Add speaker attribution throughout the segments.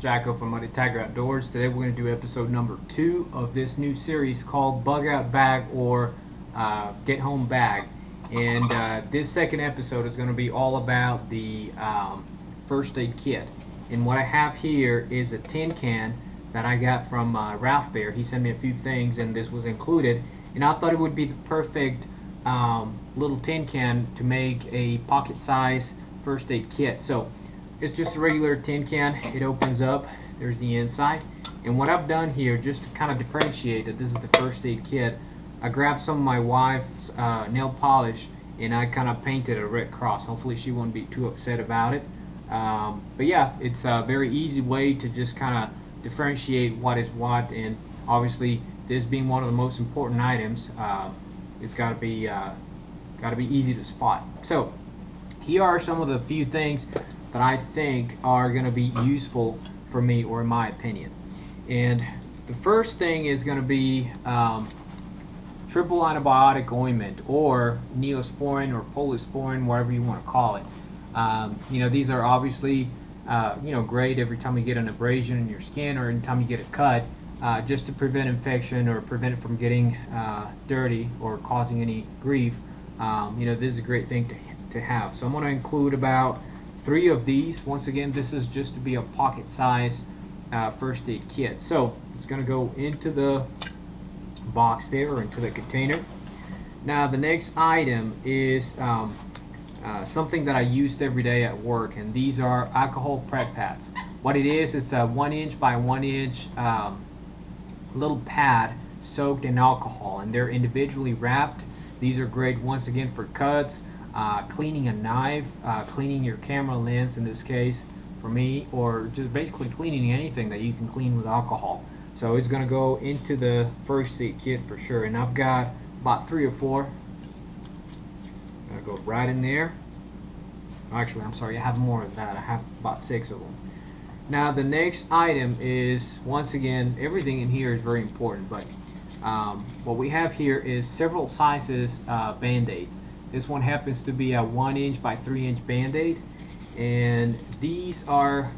Speaker 1: Jacko from MuddyTigerOutdoors. Today we're going to do episode number 2 of this new series called Bug Out Bag or Get Home Bag. And this second episode is going to be all about the first aid kit. And what I have here is a tin can that I got from Ralph Bear. He sent me a few things and this was included. And I thought it would be the perfect little tin can to make a pocket size first aid kit. So it's just a regular tin can. It opens up. There's the inside. And what I've done here, just to kind of differentiate that this is the first aid kit, I grabbed some of my wife's nail polish and I kind of painted a red cross. Hopefully she won't be too upset about it. But yeah, it's a very easy way to just kind of differentiate what is what. And obviously, this being one of the most important items, it's got to be easy to spot. So here are some of the few things that I think are going to be useful for me, or in my opinion. And the first thing is going to be triple antibiotic ointment, or Neosporin or Polysporin, whatever you want to call it. These are obviously great every time you get an abrasion in your skin or anytime you get a cut, just to prevent infection or prevent it from getting dirty or causing any grief. This is a great thing to have. So I'm going to include about 3 of these. Once again, this is just to be a pocket size first aid kit. So it's going to go into the box there, or into the container. Now the next item is something that I used every day at work, and these are alcohol prep pads. What it is, it's a 1 inch by 1 inch little pad soaked in alcohol, and they're individually wrapped. These are great once again for cuts, cleaning a knife, cleaning your camera lens in this case for me, or just basically cleaning anything that you can clean with alcohol. So it's going to go into the first aid kit for sure, and I've got about 3 or 4. Gonna go right in there. Actually, I'm sorry, I have more than that. I have about 6 of them. Now the next item is, once again, everything in here is very important, but what we have here is several sizes band-aids. This one happens to be a 1 inch by 3 inch band-aid, and these are,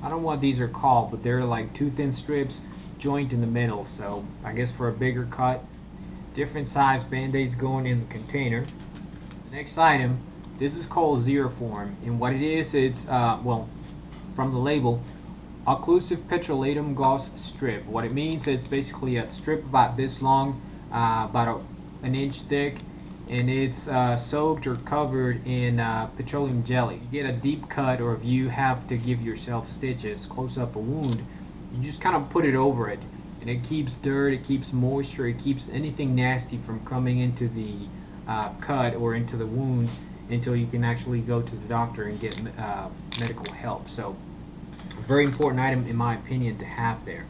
Speaker 1: I don't know what these are called, but they're like 2 thin strips joint in the middle. So I guess for a bigger cut, different size band-aids going in the container. The next item, this is called Zeroform, and what it is, it's from the label, occlusive petrolatum gauze strip. What it means, it's basically a strip about this long, about an inch thick, and it's soaked or covered in petroleum jelly. You get a deep cut, or if you have to give yourself stitches, close up a wound, you just kind of put it over it, and it keeps dirt, it keeps moisture, it keeps anything nasty from coming into the cut or into the wound until you can actually go to the doctor and get medical help. So a very important item in my opinion to have there.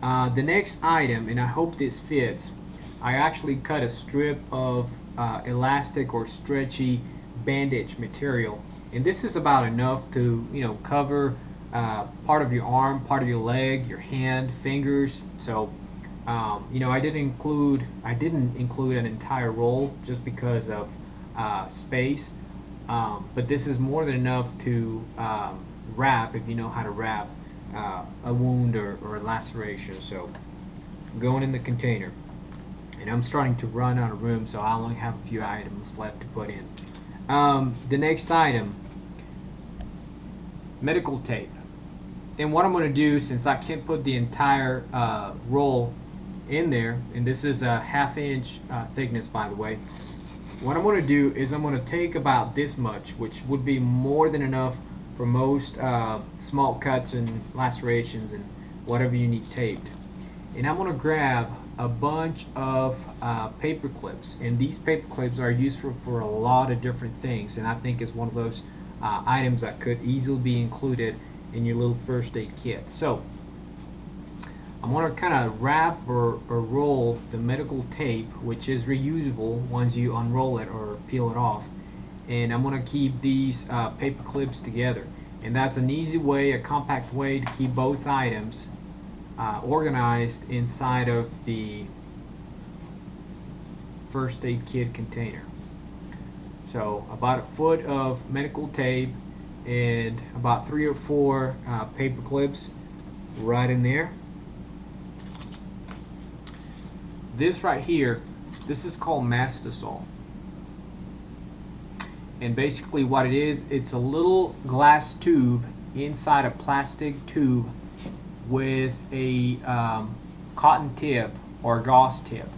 Speaker 1: The next item, and I hope this fits, I actually cut a strip of elastic or stretchy bandage material, and this is about enough to cover part of your arm, part of your leg, your hand, fingers. So I didn't include an entire roll just because of space, but this is more than enough to wrap, if you know how to wrap a wound or a laceration. So going in the container, and I'm starting to run out of room, so I only have a few items left to put in. The next item, medical tape. And what I'm going to do, since I can't put the entire roll in there, and this is a 1/2 inch thickness, by the way, what I'm going to do is I'm going to take about this much, which would be more than enough for most small cuts and lacerations and whatever you need taped. And I'm going to grab a bunch of paper clips, and these paper clips are useful for a lot of different things, and I think it's one of those items that could easily be included in your little first aid kit. So I'm going to kind of wrap or roll the medical tape, which is reusable once you unroll it or peel it off, and I'm going to keep these paper clips together. And that's an easy way, a compact way to keep both items organized inside of the first aid kit container. So about 1 foot of medical tape and about 3 or 4 paper clips right in there. This right here, this is called Mastisol. And basically what it is, it's a little glass tube inside a plastic tube with a cotton tip or gauze tip.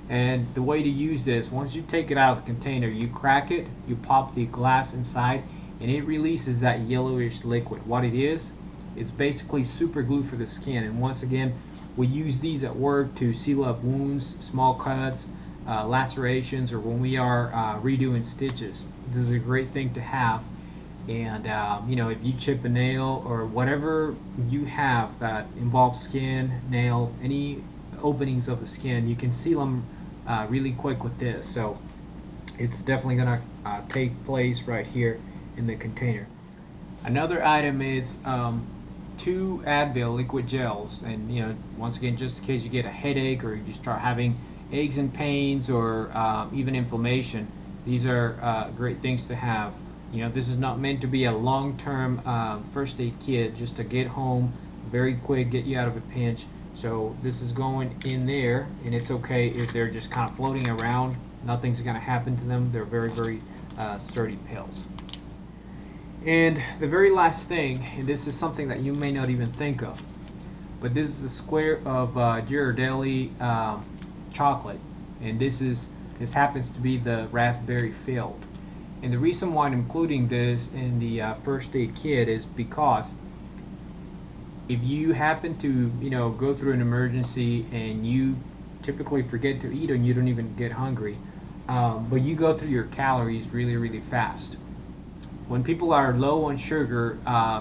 Speaker 1: And the way to use this, once you take it out of the container, you crack it, you pop the glass inside, and it releases that yellowish liquid. What it is, it's basically super glue for the skin. And once again, we use these at work to seal up wounds, small cuts, lacerations, or when we are redoing stitches. This is a great thing to have. And you know, if you chip a nail or whatever you have that involves skin, nail, any openings of the skin, you can seal them really quick with this. So it's definitely gonna take place right here in the container. Another item is 2 Advil liquid gels, and you know, once again, just in case you get a headache or you start having aches and pains or even inflammation, these are great things to have. You know, this is not meant to be a long-term first aid kit, just to get home very quick, get you out of a pinch. So this is going in there, and it's okay if they're just kind of floating around. Nothing's going to happen to them. They're very, very sturdy pills. And the very last thing, and this is something that you may not even think of, but this is a square of Ghirardelli chocolate, and this happens to be the raspberry filled. And the reason why I'm including this in the first aid kit is because if you happen to, you know, go through an emergency and you typically forget to eat and you don't even get hungry, but you go through your calories really, really fast. When people are low on sugar,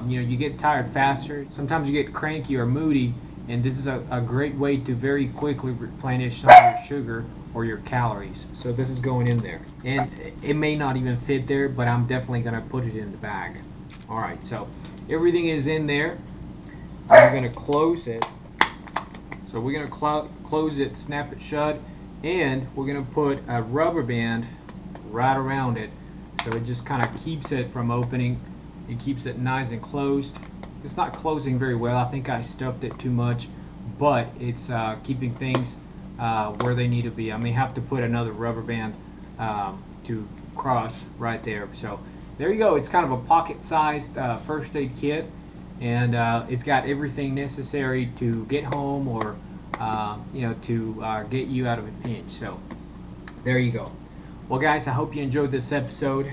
Speaker 1: you know, you get tired faster. Sometimes you get cranky or moody, and this is a great way to very quickly replenish some of your sugar or your calories. So this is going in there, and it may not even fit there, but I'm definitely going to put it in the bag. Alright, so everything is in there. We're going to close it. So we're going to close it, snap it shut, and we're going to put a rubber band right around it, so it just kind of keeps it from opening. It keeps it nice and closed. It's not closing very well. I think I stuffed it too much, but it's keeping things where they need to be. I may have to put another rubber band to cross right there. So there you go. It's kind of a pocket-sized first aid kit, and it's got everything necessary to get home or you know, to get you out of a pinch. So there you go. Well, guys, I hope you enjoyed this episode.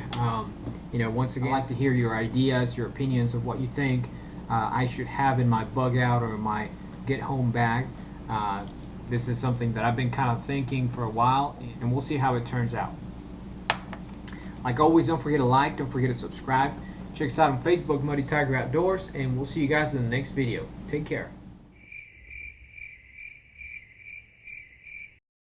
Speaker 1: You know, once again, I'd like to hear your ideas, your opinions of what you think I should have in my bug out or my get home bag. This is something that I've been kind of thinking for a while, and we'll see how it turns out. Like always, don't forget to like, don't forget to subscribe. Check us out on Facebook, Muddy Tiger Outdoors, and we'll see you guys in the next video. Take care.